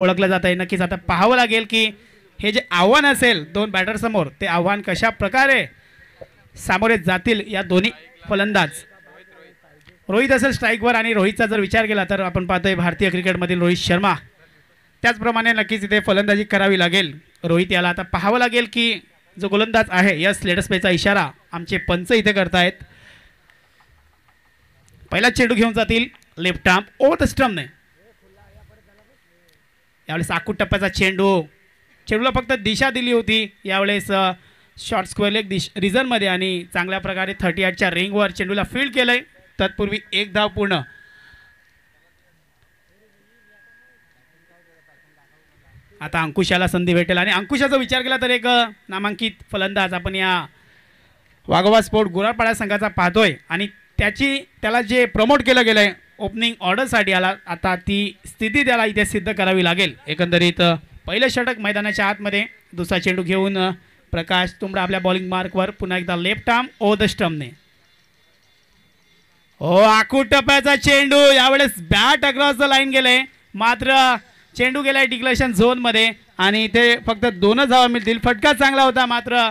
ओळखलं जात आहे. नक्कीच आता पाहावं लागेल की हे जे आव्हान असेल दोन बॅटर समोर ते आव्हान कशा प्रकारे सामोरे जातील या दोन्ही फलंदाज. रोहित असेल स्ट्राईकवर आणि रोहितचा जर विचार केला तर आपण पाहतोय भारतीय क्रिकेटमधील रोहित शर्मा. त्याचप्रमाणे नक्कीच इथे फलंदाजी करावी लागेल रोहित याला. आता पाहावं लागेल की जो गोलंदाज आहे यस लेट्स प्लेचा इशारा आमचे पंच इथे करतायत. पहिला चेंडू घेऊन जातील लेफ्ट आर्म ओव्हर द स्टंपने. यावेळेस आखूड टप्प्याचा चेंडूला फक्त दिशा दिली होती. यावेळेस शॉर्ट स्क्वेअर लेग रिझनमध्ये आणि चांगल्या प्रकारे 38च्या रिंगवर चेंडूला फील्ड केलंय. तत्पूर्वी एक धाव पूर्ण. आता अंकुशाला संधी भेटेल आणि अंकुशाचा विचार केला तर एक नामांकित फलंदाज आपण या वाघोबा स्पोर्ट गोरापाडा संघाचा पाहतोय आणि त्याला जे प्रमोट केलं गेलंय ओपनिंग ऑर्डरसाठी आला. आता ती स्थिती त्याला इथे सिद्ध करावी लागेल. एकंदरीत पहिलं षटक मैदानाच्या आतमध्ये. दुसरा चेंडू घेऊन प्रकाश तुंबडा आपल्या बॉलिंग मार्कवर. पुन्हा एकदा लेफ्ट आर्म ओव्हर द स्टंपने. आखूड टप्प्याचा चेंडू यावेळेस बॅट अक्रॉस द लाईन गेले. मात्र चेंडू गेलाय डिक्लेरेशन झोनमध्ये आणि इथे फक्त 2 धावा मिळतील. फटका चांगला होता मात्र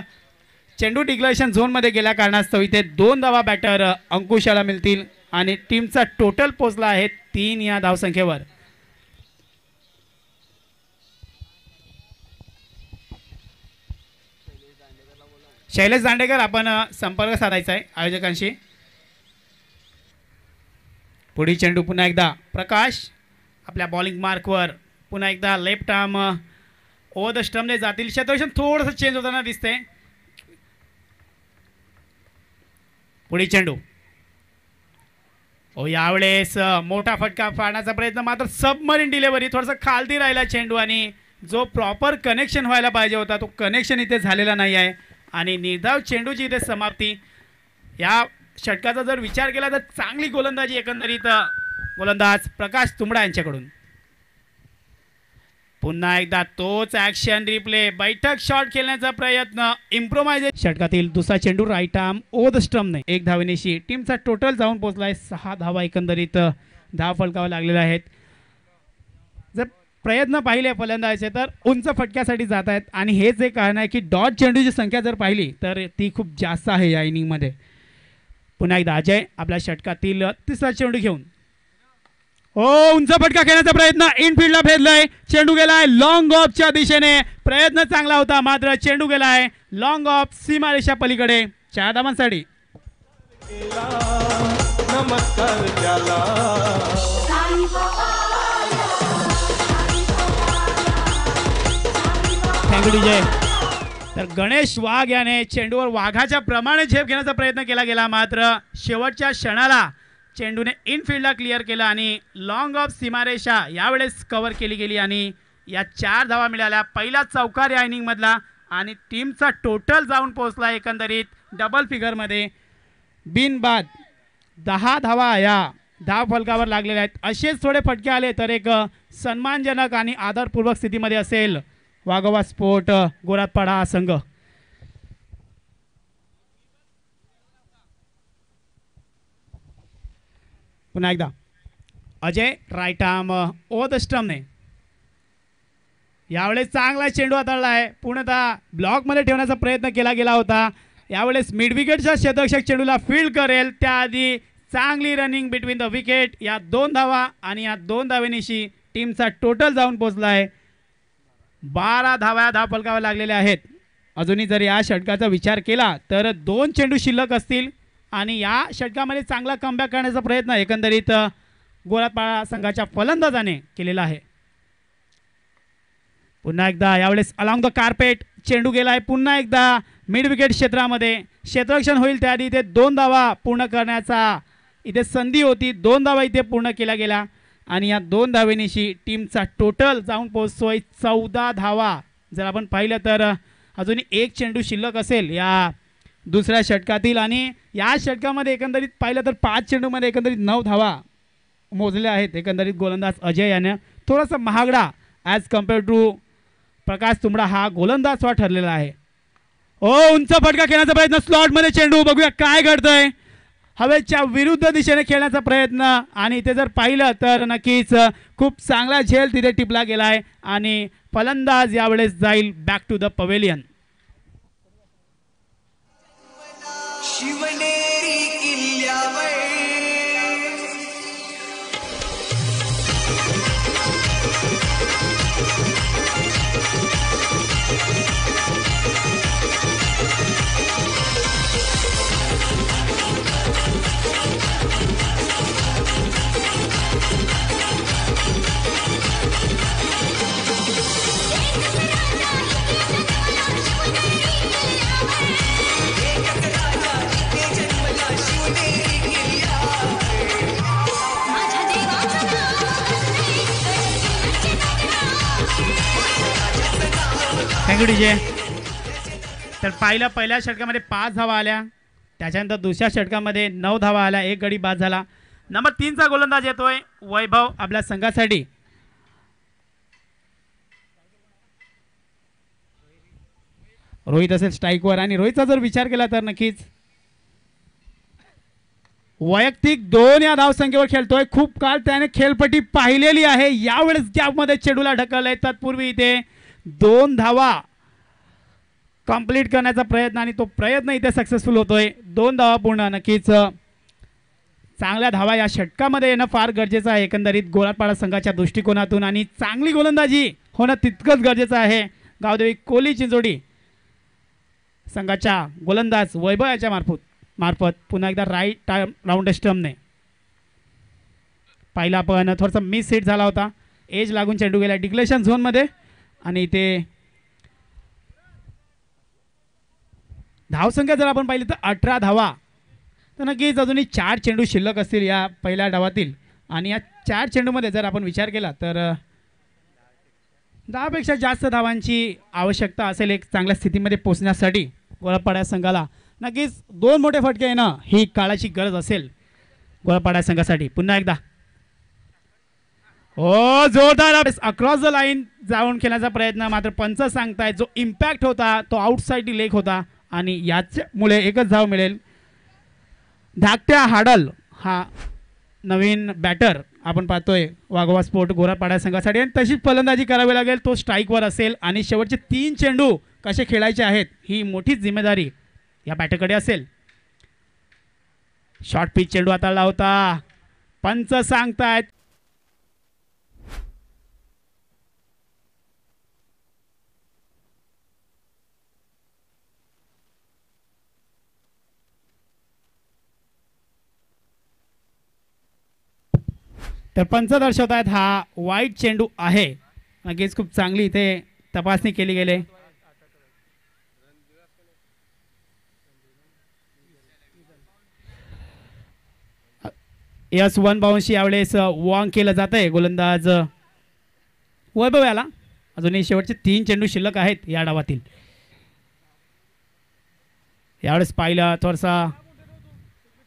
चेंडू डिक्लेरेशन झोनमध्ये गेल्या कारणास्तव इथे 2 धावा बॅटर अंकुशाला मिळतील आणि टीमचा टोटल पोहोचला आहे 3 या धावसंख्येवर. शैलेश दांडेकर आपण संपर्क साधायचा आहे आयोजकांशी. पुढील चेंडू पुन्हा एकदा प्रकाश आपल्या बॉलिंग मार्कवर. पुन्हा एकदा लेफ्ट आर्म ओव्हर द स्टंपने जातील. क्षेत्ररक्षण थोडंसं चेंज होताना दिसते. पुढील चेंडू यावेळेस मोठा फटका पाडण्याचा प्रयत्न मात्र सबमरीन डिलिव्हरी. थोडासा खालती राहिला चेंडू आणि जो प्रॉपर कनेक्शन व्हायला पाहिजे होता तो कनेक्शन इथे झालेला नाही आहे आणि निर्धाव चेंडूची इथे समाप्ती. या षटकाचा जर विचार केला तर चांगली गोलंदाजी एकंदरीत गोलंदाज प्रकाश तुंबडा यांच्याकडून. पुन्हा एकदा तोच ॲक्शन रिप्ले. बैठक शॉट खेळण्याचा प्रयत्न इम्प्रोमायझेशन. षटकातील दुसरा चेंडू राईट आर्म ओव्हर द स्टंपने. 1 धावेनेशी टीमचा टोटल जाऊन पोहोचलाय 6 धावा एकंदरीत धाव फलकावर लागलेल्या आहेत. जर प्रयत्न पाहिले फलंदाजाचे तर उंच फटक्यासाठी जात आहेत आणि हेच एक कारण आहे की डॉट चेंडूची संख्या जर पाहिली तर ती खूप जास्त आहे या इनिंगमध्ये. पुन्हा एकदा अजय आपल्या षटकातील तिसरा चेंडू घेऊन उंच फटका खेळण्याचा प्रयत्न इनफील्डला भेदलाय. चेंडू गेलाय लॉंग ऑफच्या दिशेने. प्रयत्न चांगला होता मात्र चेंडू गेलाय लॉंग ऑफ सीमारेषा पलीकडे 4 धावांसाठी. Thank you DJ. तर गणेश वाघ याने चेंडूवर वाघाच्या प्रमाणे झेप घेण्याचा प्रयत्न केला गेला मात्र शेवटच्या क्षणाला चेंडूने इनफील्डला क्लिअर केला आणि लॉंग ऑफ सीमारेषा यावेळेस कव्हर केली गेली आणि या 4 धावा मिळाल्या. पहिला चौकार या इनिंगमधला आणि टीमचा टोटल जाऊन पोहोचला एकंदरीत डबल फिगरमध्ये. बिनबाद 10 धावा या धाव फलकावर लागलेल्या आहेत. असेच थोडे फटके आले तर एक सन्मानजनक आणि आदरपूर्वक स्थितीमध्ये असेल वाघोबा स्पोर्ट गोरापाडा संघ. पुन्हा एकदा Ajay right arm over the स्टंपने. यावेळेस चांगला चेंडू हाताळला आहे. पूर्णतः ब्लॉकमध्ये ठेवण्याचा प्रयत्न केला गेला होता. यावेळेस मिड विकेटचा क्षेत्ररक्षक चेंडूला फील्ड करेल त्याआधी चांगली रनिंग बिटवीन द विकेट. या 2 धावा आणि या 2 धावेनिशी टीमचा टोटल जाऊन पोहोचला आहे 12 धावा धाव फलकावर लागलेल्या आहेत. अजूनही जर या षटकाचा विचार केला तर 2 चेंडू शिल्लक असतील आणि या षटकामध्ये चांगला कमबॅक करण्याचा प्रयत्न एकंदरीत गोरापाडा संघाच्या फलंदाजाने केलेला आहे. पुन्हा एकदा यावेळेस अलॉंग द कार्पेट चेंडू गेलाय. पुन्हा एकदा मिड विकेट क्षेत्रामध्ये क्षेत्ररक्षण होईल त्याआधी इथे 2 धावा पूर्ण करण्याचा इथे संधी होती. 2 धावा इथे पूर्ण केल्या गेल्या आणि या 2 धावेनिशी टीमचा टोटल जाऊन पोहोचतोय 14 धावा. जर आपण पाहिलं तर अजूनही 1 चेंडू शिल्लक असेल या दुसऱ्या षटकातील आणि या षटकामध्ये एकंदरीत पाहिलं तर 5 चेंडूमध्ये एकंदरीत 9 धावा मोजल्या आहेत. एकंदरीत गोलंदाज अजय याने थोडासा महागडा ॲज कम्पेअर टू प्रकाश तुंबडा हा गोलंदाज ठरलेला आहे. उंच फटका खेळण्याचा प्रयत्न स्लॉटमध्ये चेंडू. बघूया काय घडतंय. हवेच्या विरुद्ध दिशेने खेळण्याचा प्रयत्न आणि ते जर पाहिलं तर नक्कीच खूप चांगला झेल तिथे टिपला गेला आहे आणि फलंदाज यावेळेस जाईल back to the pavilion. Thank you DJ. तर पहिल्या षटकामध्ये 5 धावा आल्या, त्याच्यानंतर दुसऱ्या षटकामध्ये 9 धावा आल्या, 1 गडी बाद झाला. नंबर 3चा गोलंदाज येतोय वैभव आपल्या संघासाठी. रोहित असेल स्ट्राईकवर आणि रोहितचा जर विचार केला तर नक्कीच वैयक्तिक 2 या धावसंख्येवर खेळतोय. खूप काळ त्याने खेळपट्टी पाहिलेली आहे. यावेळेस गॅपमध्ये चेंडूला ढकललंय. तत्पूर्वी इथे 2 धावा कंप्लीट करण्याचा प्रयत्न आणि तो प्रयत्न इथे सक्सेसफुल होतोय. 2 धावा पूर्ण. नक्कीच चांगल्या धावा या षटकामध्ये येणं फार गरजेचं आहे एकंदरीत गोलापाडा संघाच्या दृष्टिकोनातून आणि चांगली गोलंदाजी होणं तितकंच गरजेचं आहे. गावदेवी कोली चिंचोडी संघाच्या गोलंदाज वैभव याच्या मार्फत पुन्हा एकदा राईट राऊंड स्टम्पने पहिला पण थोडासा मिस हिट झाला होता. एज लागून चेंडू गेला डिक्लेशन झोनमध्ये आणि ते धावसंख्या जर आपण पाहिली तर 18 धावा. तर नक्कीच अजूनही 4 चेंडू शिल्लक असतील या पहिल्या डावातील आणि या 4 चेंडूमध्ये जर आपण विचार केला तर 10 पेक्षा जास्त धावांची आवश्यकता असेल एक चांगल्या स्थितीमध्ये पोहोचण्यासाठी गोलापाडा संघाला. नक्कीच 2 मोठे फटके येणं ही काळाची गरज असेल गोलापाडा संघासाठी. पुन्हा एकदा जोरदार अक्रॉस द लाईन जाऊन खेळण्याचा प्रयत्न, मात्र पंच सांगतायत जो इम्पॅक्ट होता तो आउटसाइड लेग होता आणि याच्यामुळे एकच धाव मिळेल. धाकट्या हाडल हा नवीन बॅटर आपण पाहतोय वाघोबा स्पोर्ट गोलापाडा संघासाठी आणि तशीच फलंदाजी करावी लागेल. तो स्ट्राईकवर असेल आणि शेवटचे 3 चेंडू कसे खेळायचे आहेत ही मोठी जिम्मेदारी या बॅटरकडे असेल. शॉर्ट पिच चेंडू हाताळला होता. पंच सांगतायत तर पंच दर्शवत आहेत हा वाईट चेंडू आहे. नक्कीच खूप चांगली इथे तपासणी केली गेली. यस 1 बाउन्स यावेळेस वॉंग केलं जात आहे. गोलंदाज वैभव याला अजूनही शेवटचे 3 चेंडू शिल्लक आहेत या डावातील. यावेळेस पाहिलं थोडासा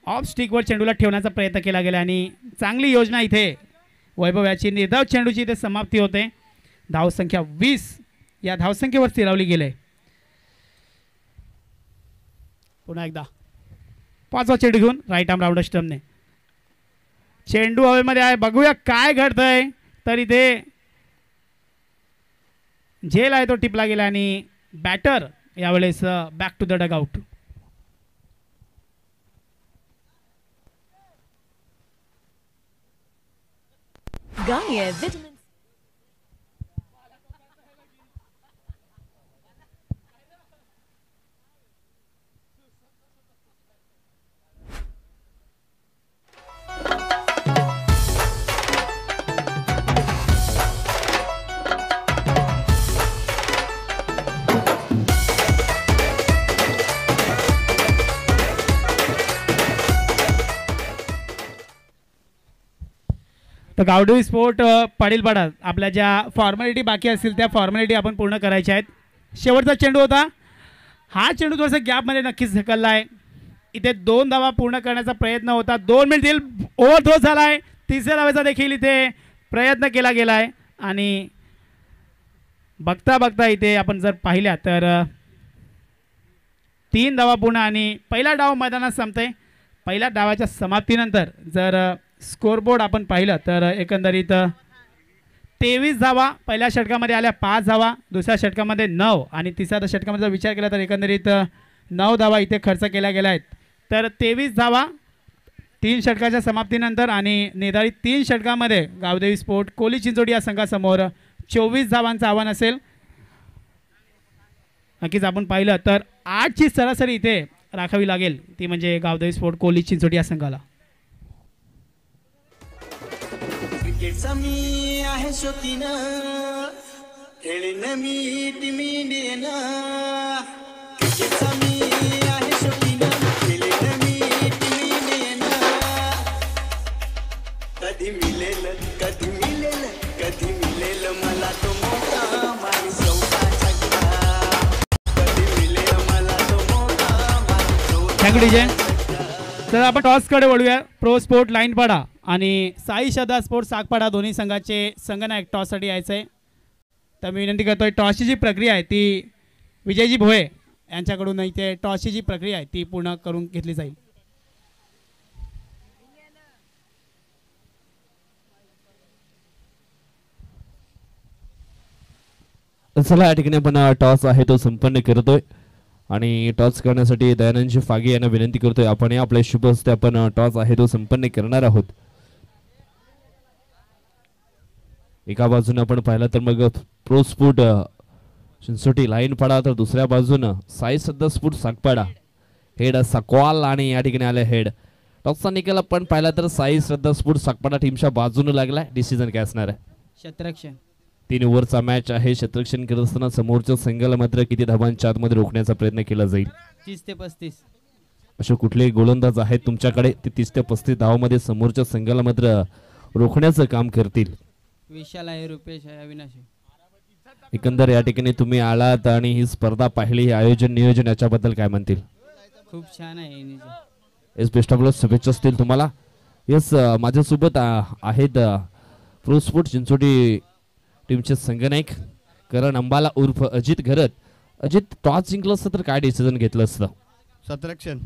ऑफ स्टिकवर चेंडूला ठेवण्याचा प्रयत्न केला गेला आणि चांगली योजना इथे वैभव याची निर्धाव चेंडूची इथे समाप्ती होते. धावसंख्या 20 या धावसंख्येवर स्थिरावली गेले. पुन्हा एकदा 5वा चेंडू घेऊन राईट आर्म राऊंड स्टम्पने चेंडू हवेमध्ये आहे. बघूया काय घडतंय. तर इथे झेल आहे तो टिपला गेला आणि बॅटर यावेळेस back to the dugout. Garnier Vitamins. तर गावडोई स्पोर्ट पाडीलपाडा आपल्या ज्या फॉर्मॅलिटी बाकी असतील त्या फॉर्मॅलिटी आपण पूर्ण करायच्या आहेत. शेवटचा चेंडू होता. हा चेंडू थोडासा गॅपमध्ये नक्कीच ढकलला आहे. इथे 2 धावा पूर्ण करण्याचा प्रयत्न होता. 2 मिनिट देईल. ओव्हरथ्रो झाला आहे. 3ऱ्या धावेचा देखील इथे प्रयत्न केला गेला आहे आणि बघता बघता इथे आपण जर पाहिल्या तर 3 धावा पूर्ण आणि पहिला डाव मैदानात संपतोय. पहिल्या डावाच्या समाप्तीनंतर जर स्कोरबोर्ड आपण पाहिलं तर एकंदरीत 23 धावा पहिल्या षटकामध्ये आल्या, 5 धावा दुसऱ्या षटकामध्ये 9 आणि तिसऱ्या षटकामध्ये जर विचार केला तर एकंदरीत 9 धावा इथे खर्च केल्या गेल्या आहेत. तर 23 धावा 3 षटकाच्या समाप्तीनंतर आणि निर्धारित 3 षटकामध्ये गावदेवी स्पोर्ट कोली चिंचोडी या संघासमोर 24 धावांचं आव्हान असेल. नक्कीच आपण पाहिलं तर 8ची सरासरी इथे राखावी लागेल, ती म्हणजे गावदेवी स्पोर्ट कोली चिंचोडी या संघाला. क्रिकेटचा मी आहे शौकीन, खेळीन मी टीम इंडियन. क्रिकेटचा मी आहे शौकीन, खेळीन मी टीम इंडियन. कधी मिळेल कधी मिळेल मला तो मोठा माझी सौभाग्याचा गिरा. कधी मिळेल मला तो मोठा माझी सौभाग्याचा. तर आपण टॉसकडे वळूया. प्रो स्पोर्ट लाईनपाडा आणि साई श्रद्धा स्पोर्ट सागपाडा दोन्ही संघाचे संघनायक टॉससाठी यायचं आहे. तर मी विनंती करतोय टॉसची जी प्रक्रिया आहे ती विजयजी भोये यांच्याकडून इथे टॉसची जी प्रक्रिया आहे ती पूर्ण करून घेतली जाईल. चला या ठिकाणी आपण टॉस आहे तो संपन्न करतोय आणि टॉस करण्यासाठी दयानंदजी फागे यांना विनंती करतोय आपण आपल्या शुभ हस्ते आपण टॉस आहे तो संपन्न करणार आहोत. एका बाजूने आपण पाहिलं तर मग प्रो स्पोर्ट चिंचोटी लाईनपाडा, तर दुसऱ्या बाजूनं साई श्रद्धा स्पोर्ट सागपाडा हेड सकवाल आणि या ठिकाणी आले हेड. टॉसचा निकाल आपण पाहिला तर साई श्रद्धा स्पोर्ट सागपाडा टीमच्या बाजूने लागलाय. डिसिजन काय असणार आहे? क्षेत्ररक्षण. 3 ओव्हरचा मॅच आहे. क्षेत्ररक्षण करत असताना समोरच्या संघाला मात्र किती धावांच्या आतमध्ये रोखण्याचा प्रयत्न केला जाईल? 30 ते 35. असे कुठलेही गोलंदाज आहेत तुमच्याकडे ते 30 ते 35 धावामध्ये समोरच्या संघाला मात्र रोखण्याचं काम करतील? विशाल आहे, रुपेश आहे, अविनाश आहे. एकंदर या ठिकाणी तुम्ही आलात आणि ही स्पर्धा पाहिली, हे आयोजन नियोजन याच्याबद्दल काय म्हणतील? खूप छान आहे. येस, बेस्ट ऑफ लक, शुभेच्छा असतील तुम्हाला. येस, माझ्यासोबत आहेत प्रो स्पोर्ट चिंचोटी टीमचे संघनायक करण अंबाला उर्फ अजित घरत. अजित, टॉस जिंकलं असतं तर काय डिसिजन घेतलं असतं? क्षेत्ररक्षण.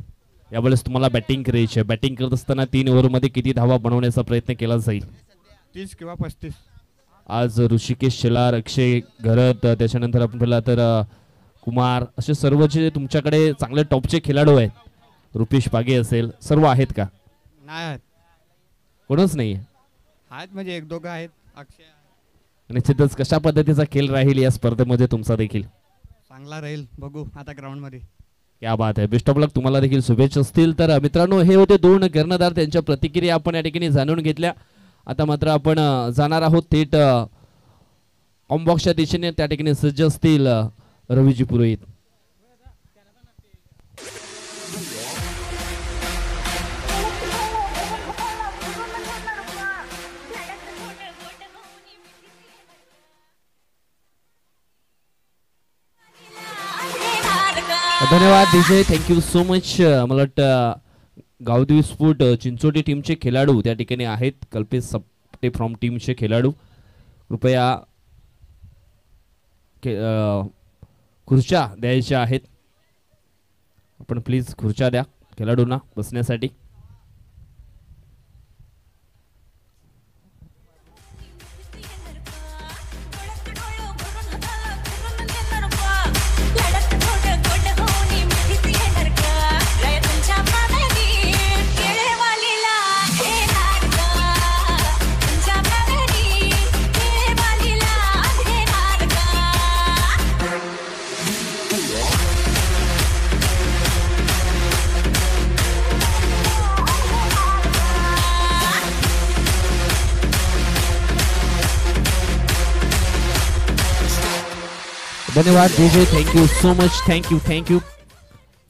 यावेळेस तुम्हाला बॅटिंग करायची आहे. बॅटिंग करत असताना 3 ओव्हरमध्ये किती धावा बनवण्याचा प्रयत्न केला जाईल? 30 किंवा 35. आज ऋषिकेश शेलार, अक्षय घरत, त्याच्यानंतर आपण पाहिलं तर कुमार, असे सर्व जे तुमच्याकडे चांगले टॉपचे खेळाडू आहेत, रुपेश पागे असेल, सर्व आहेत का? नाही आहेत. कोणच नाही आहेत म्हणजे 1-2 आहेत. अक्षय. निश्चितच कशा पद्धतीचा खेळ राहील या स्पर्धेमध्ये तुमचा देखील? चांगला राहील, बघू आता ग्राउंडमध्ये. क्या बात आहे. बेस्ट ऑफ लक, तुम्हाला देखील शुभेच्छा असतील. तर मित्रांनो, हे होते 2 कर्णधार, त्यांच्या प्रतिक्रिया आपण या ठिकाणी जाणून घेतल्या. आता मात्र आपण जाणार आहोत थेट ऑमबॉक्सच्या दिशेने. त्या ठिकाणी सज्ज असतील रवीजी पुरोहित. धन्यवाद डीजे, थँक्यू सो मच. मला वाटतं गावदेवी स्पोर्ट चिंचोटी टीमचे खेळाडू त्या ठिकाणी आहेत. कल्पेश सप्टे फ्रॉम टीमचे खेळाडू, कृपया खुर्च्या द्यायच्या आहेत. आपण प्लीज खुर्च्या द्या खेळाडूंना बसण्यासाठी. धन्यवाद DJ, thank you so much. Thank you.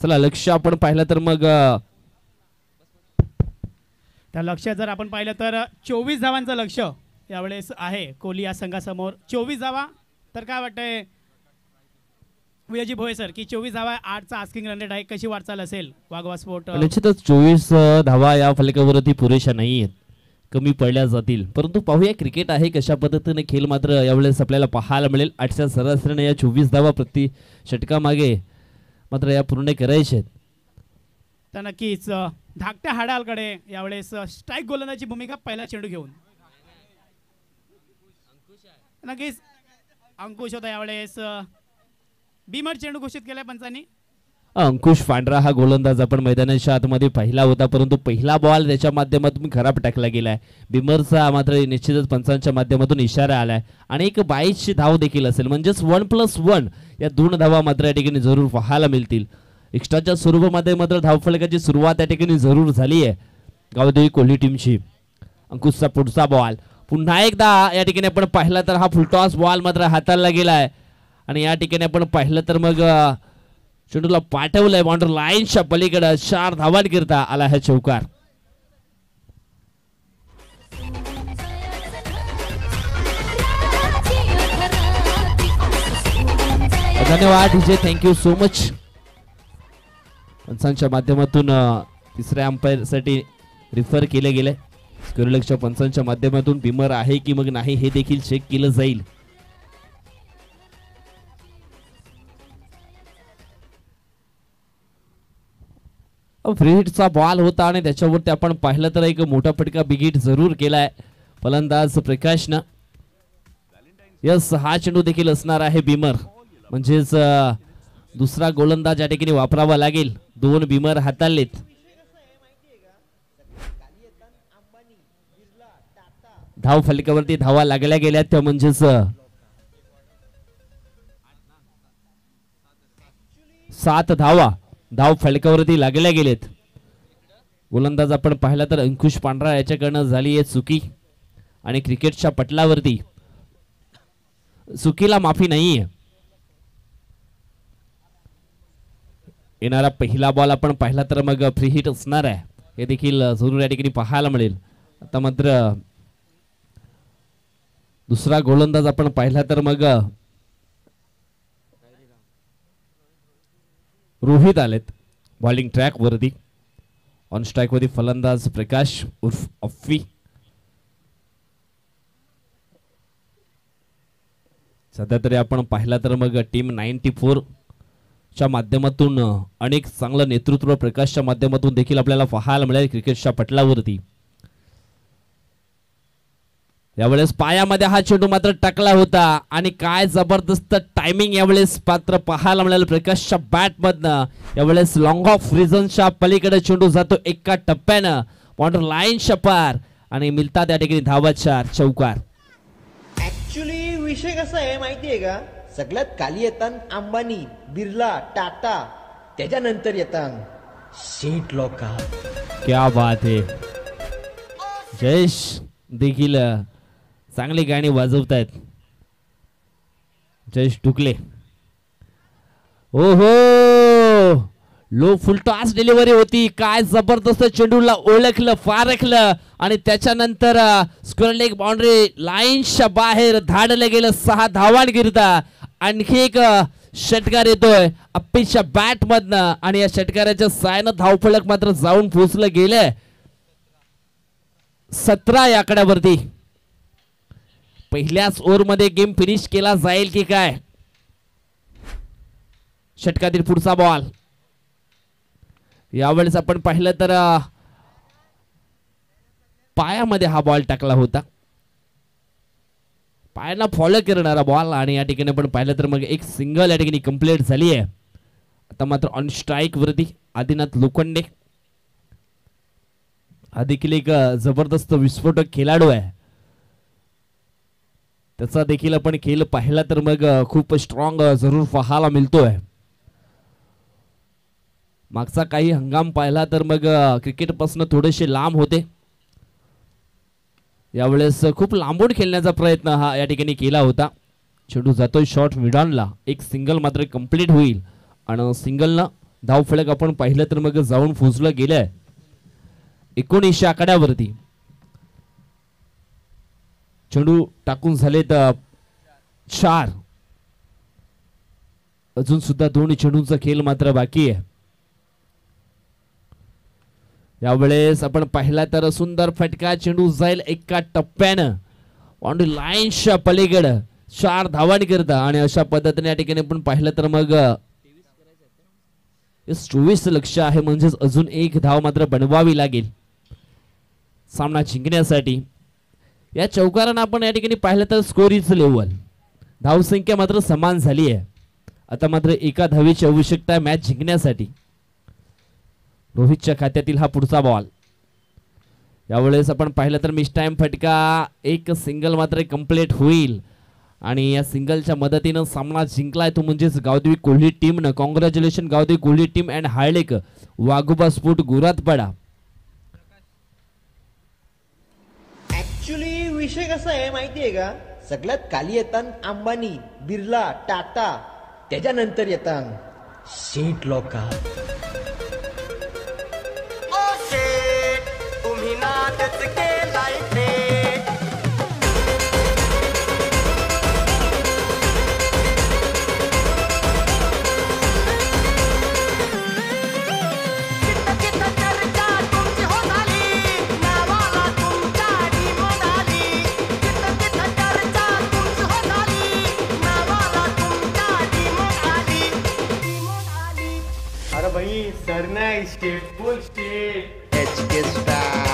चला, लक्ष आपण पाहिलं तर मग त्या लक्ष जर आपण पाहिलं तर 24 धावांचं लक्ष यावेळेस आहे कोहली या संघासमोर. 24 धावा. तर काय वाटतंय विजयजी भोये सर की 24 धावा 8चा आस्किंग रन रेट आहे, कशी वाटचाल असेल वाघवा स्पोर्ट? निश्चितच 24 धावा या फलकावरती पुरेशा नाही आहेत, कमी पडल्या जातील. परंतु पाहूया क्रिकेट आहे कशा पद्धतीने खेळ मात्र यावेळेस आपल्याला पाहायला मिळेल. 8च्या सरासरीने या 24 धावा प्रति षटकामागे मात्र या पूर्ण करायचे आहेत. तर नक्कीच धाकट्या हाडालकडे यावेळेस स्ट्राईक गोलंदाजी भूमिका पहिला चेंडू घेऊन नक्कीच अंकुश होता यावेळेस बीमर चेंडू घोषित केलाय पंचांनी. अंकुश पांढरा हा गोलंदाज आपण मैदानाच्या आतमध्ये पहिला होता, परंतु पहिला बॉल त्याच्या माध्यमातून खराब टाकला गेलाय. बिमरचा मात्र निश्चितच पंचांच्या माध्यमातून इशारा आलाय आणि एक 22ची धाव देखील असेल, म्हणजेच 1+1 या 2 धावा मात्र या ठिकाणी जरूर पाहायला मिळतील. एक्स्ट्राच्या स्वरूपामध्ये मात्र धावफलकाची सुरुवात या ठिकाणी जरूर झाली आहे गावदेवी कोहली टीमची. अंकुशचा पुढचा बॉल पुन्हा एकदा या ठिकाणी आपण पाहिलं तर हा फुलटॉस बॉल मात्र हाताळला गेलाय आणि या ठिकाणी आपण पाहिलं तर मग चेंडूला पाठवलंय बाउंड्री लाईनच्या पलीकडे 4 धावांकरिता आला है चौकार. धन्यवाद डीजे, थँक्यू सो मच. पंचांच्या माध्यमातून तिसऱ्या अंपायर साठी रिफर केले गेले. स्क्वेअरलेगच्या पंचांच्या माध्यमातून बिमर आहे की मग नाही हे देखील चेक केलं जाईल. फ्री हिटचा बॉल होता आणि त्याच्यावरती आपण पाहिलं तर एक मोठा फटका बिगिट जरूर केलाय फलंदाज प्रकाशनं. यस, हा चेंडू देखील असणार आहे बिमर, म्हणजेच दुसरा गोलंदाज या ठिकाणी वापरावा लागेल. 2 बिमर हाताळलेत. धाव फलकावरती धावा लागल्या गेल्या त्या म्हणजेच 7 धावा धाव फलकावरती लागल्या गेलेत. गोलंदाज आपण पाहिला तर अंकुश पांढरा याच्याकडनं झाली आहे चुकी आणि क्रिकेटच्या पटलावरती चुकीला माफी नाहीये. येणारा पहिला बॉल आपण पाहिला तर मग फ्री हिट असणार आहे, हे देखील जरूर या ठिकाणी पाहायला मिळेल. आता मात्र दुसरा गोलंदाज आपण पाहिला तर मग रोहित आलेत बॉलिंग ट्रॅक वरती. ऑन स्ट्राईक वरती फलंदाज प्रकाश उर्फ अफ्फी. सध्या तरी आपण पाहिला तर मग टीम 94 च्या माध्यमातून अनेक चांगलं नेतृत्व प्रकाशच्या माध्यमातून देखील आपल्याला पाहायला मिळेल क्रिकेटच्या पटलावरती. यावेळेस पायामध्ये हा चेंडू मात्र टाकला होता आणि काय जबरदस्त टायमिंग यावेळेस पात्र पाहायला मिळालं प्रकाशच्या बॅट मधनं. यावेळेस लॉंग ऑफ रिझनच्या पलीकडे चेंडू जातो एका टप्प्यानं बाउंड्री लाईनच्या पार आणि मिळतात त्या ठिकाणी धावा 4 चौकार. ऍक्च्युली विषय कसा आहे माहितीये का, सगळ्यात खाली येतात अंबानी, बिर्ला, टाटा, त्याच्यानंतर येतात शेठ लोक. क्या बात है. जयेश देखील चांगली गाणी वाजवतायत. जयेश टुकले. ओहो, लो फुलटॉस डिलिव्हरी होती. काय जबरदस्त चेंडूला ओळखलं, फारखलं आणि त्याच्यानंतर स्क्वेअर लेग बाउंड्री लाईनच्या बाहेर धाडलं गेलं 6 धावांकरिता. आणखी एक षटकार येतोय अप्पीच्या बॅट मधनं आणि या षटकाराच्या सायनं धावफलक मात्र जाऊन पोहोचलं गेलंय 17 या आकड्यावरती. पहिल्याच ओव्हरमध्ये गेम फिनिश केला जाईल की काय. षटकातील पुढचा बॉल यावेळेस आपण पाहिलं तर पायामध्ये हा बॉल टाकला होता. पायांना फॉलो करणारा बॉल आणि या ठिकाणी आपण पाहिलं तर मग एक सिंगल या ठिकाणी कंप्लीट झाली आहे. आता मात्र ऑन स्ट्राईक वरती आदिनाथ लोखंडे. हा देखील एक जबरदस्त विस्फोटक खेळाडू आहे. त्याचा देखील आपण खेळ पाहिला तर मग खूप स्ट्रॉंग जरूर पाहायला मिळतोय. मागचा काही हंगाम पाहिला तर मग क्रिकेट पासून थोडेसे लांब होते. यावेळेस खूप लांबून खेळण्याचा प्रयत्न हा या ठिकाणी केला होता. चेंडू जातोय शॉर्ट मिडॉनला. एक सिंगल मात्र कंप्लीट होईल आणि सिंगलनं धावफलक आपण पाहिलं तर मग जाऊन पोहोचलं गेलंय 19 आकड्यावरती. चेंडू टाकून झालेत 4. अजून सुद्धा 2 चेंडूंचा खेळ मात्र बाकी आहे. यावेळेस आपण पाहिला तर सुंदर फटका. चेंडू जाईल एका टप्प्यानं बाउंड्री लाईनच्या पलीकडे 4 धावांकरिता आणि अशा पद्धतीने या ठिकाणी आपण पाहिलं तर मग 24 लक्ष आहे, म्हणजेच अजून एक धाव मात्र बनवावी लागेल सामना जिंकण्यासाठी. या चौकारांना आपण या ठिकाणी पाहिलं तर स्कोर इज लेवल, धावसंख्या मात्र समान झाली आहे. आता मात्र एका धावेची आवश्यकता आहे मॅच जिंकण्यासाठी. रोहितच्या खात्यातील हा पुढचा बॉल. यावेळेस आपण पाहिलं तर मिस टाइम फटका, एक सिंगल मात्र कंप्लीट होईल आणि या सिंगलच्या मदतीनं सामना जिंकलाय तो म्हणजेच गावदेवी कोल्ही टीमनं. Congratulation Gavdevi Kolhi team and हार्दिक वाघोबा स्पोर्ट गुरातपाडा. ऍक्च्युली विषय कसा आहे माहितीये का, सगळ्यात खाली येतात अंबानी, बिर्ला, टाटा, त्याच्यानंतर येतात शेठ लोका. तुम्ही नादच केलाय थेट. चित्त चित्त चर्चा तुमची हो झाली, नावाला तुमच्या टीम झाली. चित्त चित्त चर्चा तुमची हो झाली, नावाला तुमच्या टीम आली. अरे भाई सर नाही स्टेट बोल स्टेट. HK Star.